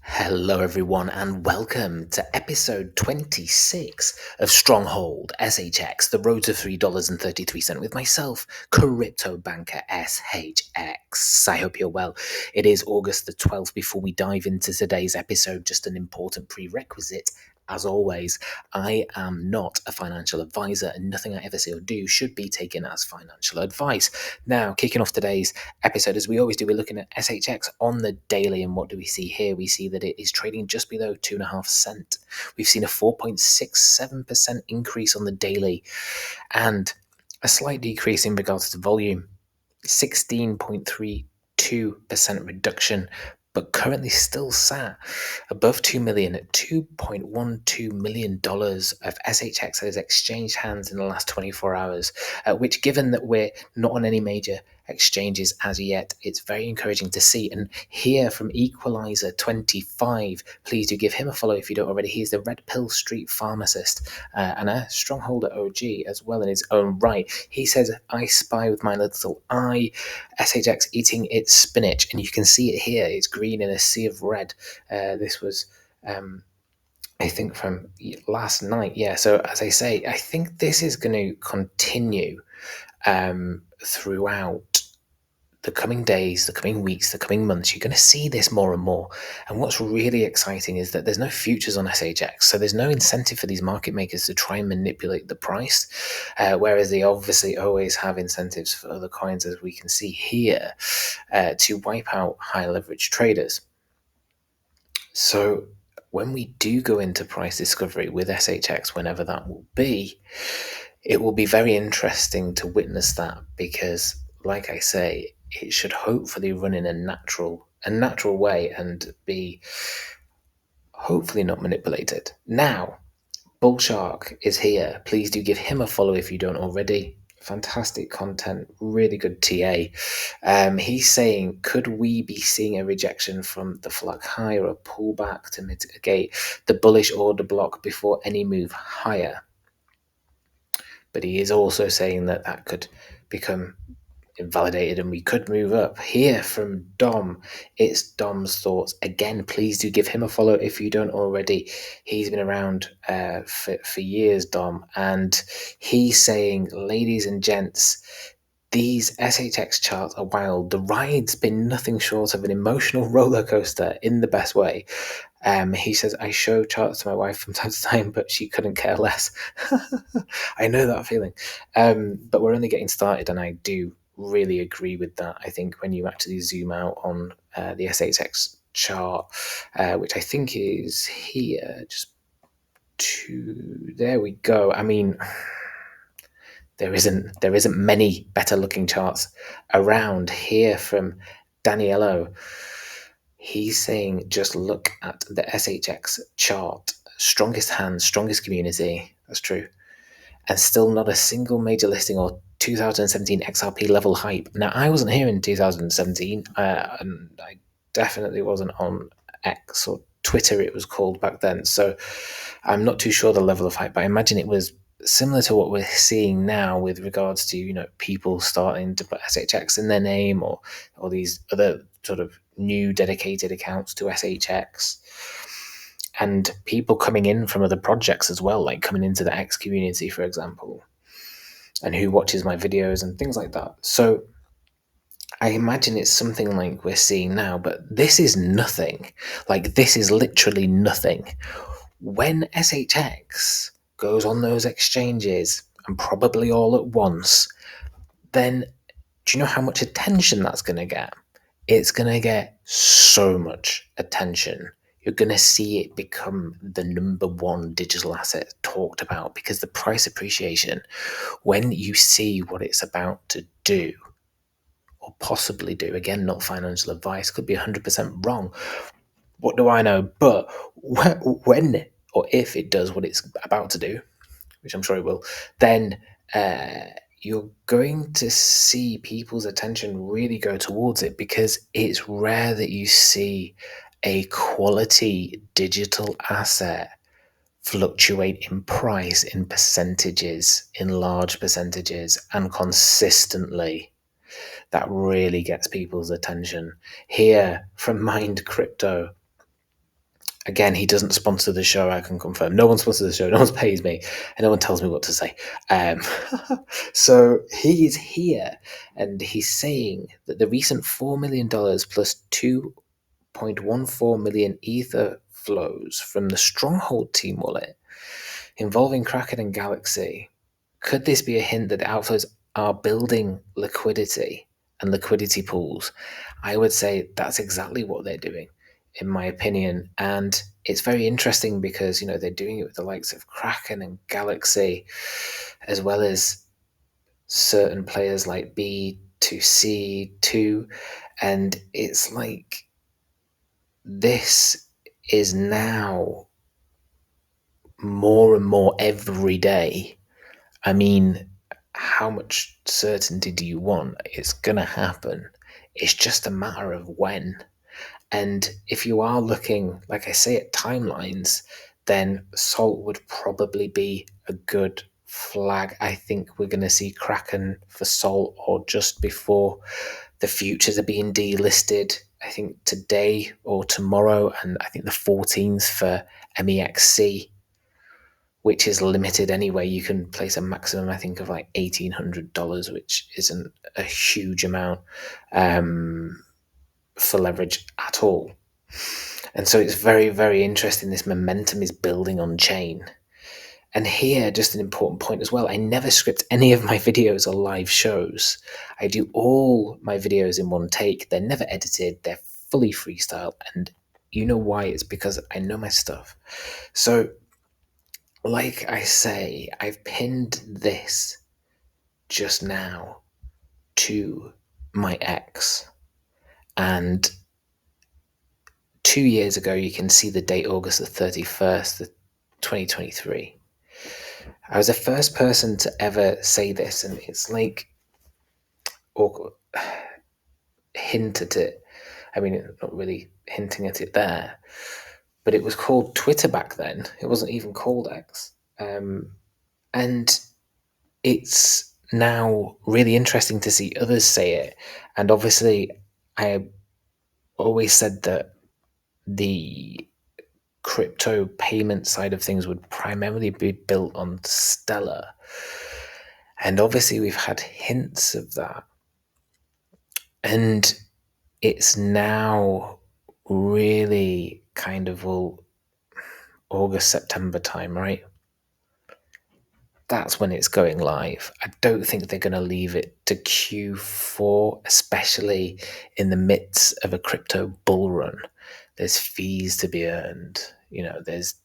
Hello, everyone, and welcome to episode 26 of Stronghold SHX, the road to $3.33 with myself, CryptoBanker SHX. I hope you're well. It is August the 12th. Before we dive into today's episode, just an important prerequisite. As always, I am not a financial advisor, and nothing I ever say or do should be taken as financial advice. Now, kicking off today's episode, as we always do, we're looking at SHX on the daily, and what do we see here? We see that it is trading just below 2.5 cents. We've seen a 4.67% increase on the daily, and a slight decrease in regards to volume, 16.32% reduction, but currently still sat above 2 million at $2.12 million of SHX that has exchanged hands in the last 24 hours, which, given that we're not on any major exchanges as yet, it's very encouraging to see and hear from Equalizer 25. Please do give him a follow if you don't already. He's the Red Pill Street pharmacist and a strongholder OG as well in his own right. He says, "I spy with my little eye SHX eating its spinach," and you can see it here. It's green in a sea of red. This was I think from last night. Yeah, so as I say, I think this is going to continue throughout the coming days, the coming weeks, the coming months. You're going to see this more and more. And what's really exciting is that there's no futures on SHX, so there's no incentive for these market makers to try and manipulate the price, whereas they obviously always have incentives for other coins, as we can see here, to wipe out high leverage traders. So when we do go into price discovery with SHX, whenever that will be, it will be very interesting to witness that, because, like I say, it should hopefully run in a natural way and be hopefully not manipulated. Now, Bull Shark is here. Please do give him a follow if you don't already. Fantastic content, really good TA. He's saying, could we be seeing a rejection from the flag high or a pullback to mitigate the bullish order block before any move higher? But he is also saying that that could become invalidated and we could move up. Here from Dom, it's Dom's thoughts. Again, please do give him a follow if you don't already. He's been around for years, Dom, and he's saying, ladies and gents, these SHX charts are wild. The ride's been nothing short of an emotional roller coaster in the best way. He says, I show charts to my wife from time to time, but she couldn't care less. I know that feeling. But we're only getting started, and I do really agree with that. I think when you actually zoom out on the SHX chart, which I think is here, there we go. I mean, there isn't many better looking charts around. Here from Daniello, he's saying, just look at the SHX chart. Strongest hands, strongest community. That's true. And still not a single major listing or 2017 XRP level hype. Now, I wasn't here in 2017, and I definitely wasn't on X or Twitter, it was called back then. So I'm not too sure the level of hype, but I imagine it was similar to what we're seeing now with regards to, people starting to put SHX in their name, or these other sort of new dedicated accounts to SHX. And people coming in from other projects as well, like coming into the X community, for example, and who watches my videos and things like that. So I imagine it's something like we're seeing now, but this is nothing. Like, this is literally nothing. When SHX goes on those exchanges, and probably all at once, then do you know how much attention that's going to get? It's going to get so much attention. You're going to see it become the number one digital asset talked about, because the price appreciation, when you see what it's about to do or possibly do, again, not financial advice, could be 100% wrong. What do I know? But when or if it does what it's about to do, which I'm sure it will, then you're going to see people's attention really go towards it, because it's rare that you see a quality digital asset fluctuate in price in percentages, in large percentages, and consistently. That really gets people's attention. Here from Mind Crypto, Again, he doesn't sponsor the show, I can confirm. No one sponsors the show, no one pays me, and no one tells me what to say. So he is here, and he's saying that the recent $4 million plus 2.14 million Ether flows from the Stronghold team wallet involving Kraken and Galaxy, could this be a hint that the outflows are building liquidity and liquidity pools? I would say that's exactly what they're doing, in my opinion. And it's very interesting because, you know, they're doing it with the likes of Kraken and Galaxy, as well as certain players like B2C2. And it's like, this is now more and more every day. I mean, how much certainty do you want? It's going to happen. It's just a matter of when. And if you are looking, like I say, at timelines, then Salt would probably be a good flag. I think we're going to see Kraken for Salt or just before the futures are being delisted. I think today or tomorrow, and I think the 14th for MEXC, which is limited anyway. You can place a maximum, I think, of like $1,800, which isn't a huge amount for leverage at all. And so it's very, very interesting. This momentum is building on chain. And here, just an important point as well, I never script any of my videos or live shows. I do all my videos in one take. They're never edited. They're fully freestyle. And you know why? It's because I know my stuff. So, like I say, I've pinned this just now to my X. And 2 years ago, you can see the date, August the 31st, 2023. I was the first person to ever say this, and it's like, or hint at it. I mean, not really hinting at it there, but it was called Twitter back then. It wasn't even called X. And it's now really interesting to see others say it. And obviously, I always said that the crypto payment side of things would primarily be built on Stellar. And obviously, we've had hints of that. And it's now really kind of all August, September time, right? That's when it's going live. I don't think they're going to leave it to Q4, especially in the midst of a crypto bull run. There's fees to be earned. You know, there's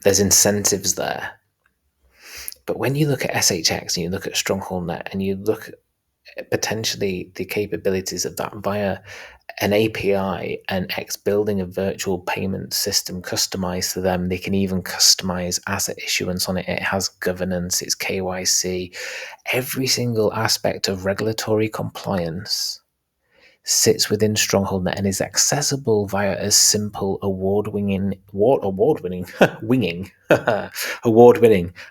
incentives there. But when you look at SHX and you look at Stronghold Net and you look at potentially the capabilities of that via an API and X building a virtual payment system customized to them, they can even customize asset issuance on it. It has governance, it's KYC. Every single aspect of regulatory compliance sits within Stronghold Net and is accessible via a simple award-winning, I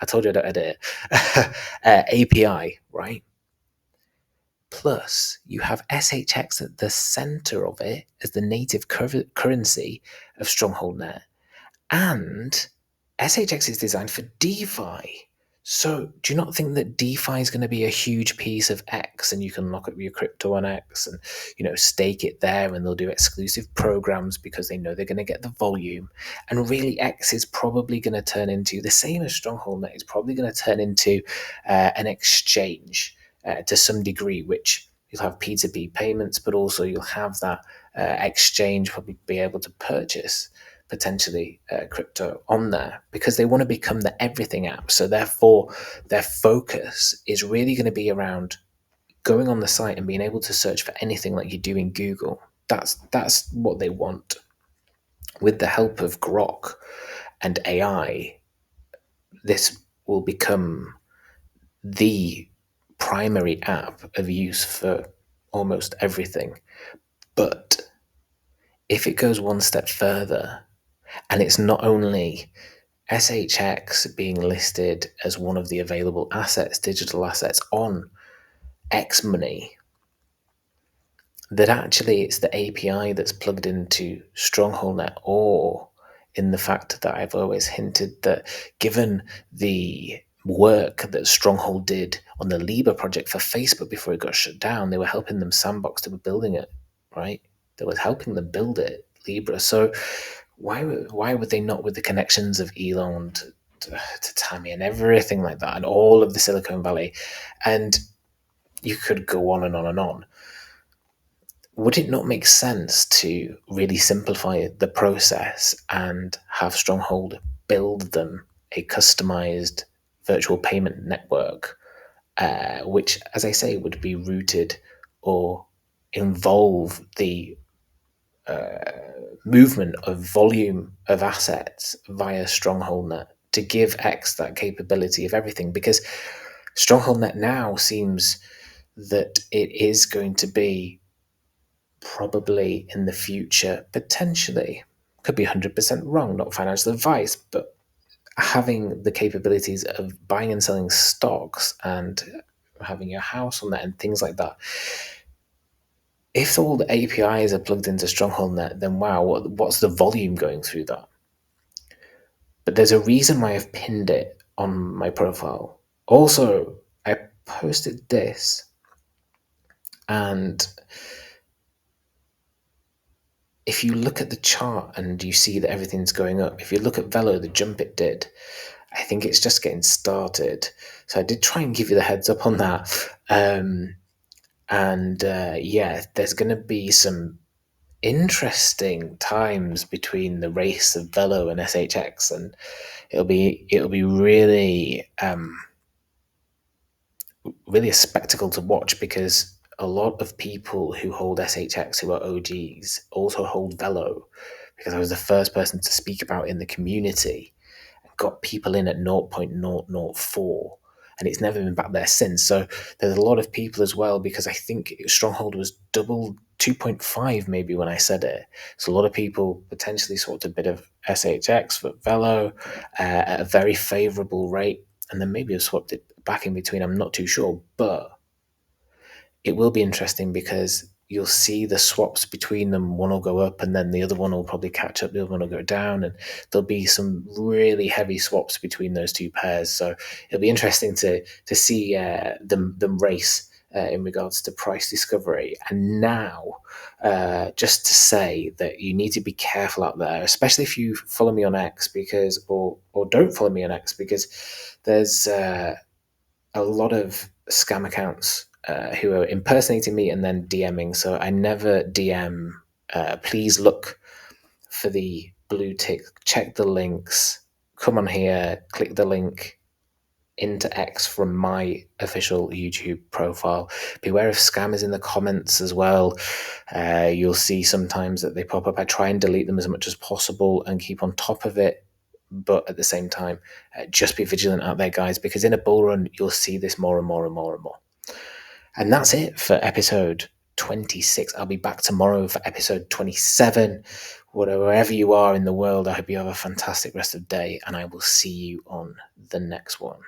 told you I don't edit it, API, right? Plus, you have SHX at the center of it as the native currency of Stronghold Net. And SHX is designed for DeFi. So do you not think that DeFi is going to be a huge piece of X, and you can lock up your crypto on X and, you know, stake it there, and they'll do exclusive programs because they know they're going to get the volume. And really, X is probably going to turn into the same as Stronghold Net. It's probably going to turn into an exchange to some degree, which you'll have P2P payments, but also you'll have that exchange probably be able to purchase potentially crypto on there, because they want to become the everything app. So therefore, their focus is really going to be around going on the site and being able to search for anything like you do in Google. That's what they want. With the help of Grok and AI, this will become the primary app of use for almost everything. But if it goes one step further, and it's not only SHX being listed as one of the available assets, digital assets on X Money, that actually it's the API that's plugged into StrongholdNet, or in the fact that I've always hinted that given the work that Stronghold did on the Libra project for Facebook before it got shut down, they were helping them sandbox, they were building it, right? They were helping them build it, Libra. So why would they not, with the connections of Elon to Tammy and everything like that, and all of the Silicon Valley, and you could go on and on and on. Would it not make sense to really simplify the process and have Stronghold build them a customized virtual payment network, which, as I say, would be rooted or involve the movement of volume of assets via StrongholdNet to give X that capability of everything? Because StrongholdNet now seems that it is going to be probably in the future, potentially, could be 100% wrong, not financial advice, but having the capabilities of buying and selling stocks and having your house on that and things like that. If all the APIs are plugged into StrongholdNet, then wow, what's the volume going through that? But there's a reason why I've pinned it on my profile. Also, I posted this, and if you look at the chart and you see that everything's going up, if you look at VELO, the jump it did, I think it's just getting started. So I did try and give you the heads up on that. Yeah, there's going to be some interesting times between the race of VELO and SHX, and it'll be really really a spectacle to watch, because a lot of people who hold SHX, who are OGs, also hold VELO, because I was the first person to speak about it in the community and got people in at 0.004, and it's never been back there since. So there's a lot of people as well, because I think Stronghold was double 2.5 maybe when I said it. So a lot of people potentially swapped a bit of SHX for VELO at a very favorable rate, and then maybe have swapped it back in between. I'm not too sure, but it will be interesting because you'll see the swaps between them. One will go up, and then the other one will probably catch up. The other one will go down, and there'll be some really heavy swaps between those two pairs. So it'll be interesting to see them race in regards to price discovery. And now, just to say that you need to be careful out there, especially if you follow me on X, because or don't follow me on X, because there's a lot of scam accounts who are impersonating me and then DMing. So I never DM. Please look for the blue tick, check the links, come on here, click the link into X from my official YouTube profile. Beware of scammers in the comments as well. You'll see sometimes that they pop up. I try and delete them as much as possible and keep on top of it. But at the same time, just be vigilant out there, guys, because in a bull run, you'll see this more and more and more and more. And that's it for episode 26. I'll be back tomorrow for episode 27. Wherever you are in the world, I hope you have a fantastic rest of the day, and I will see you on the next one.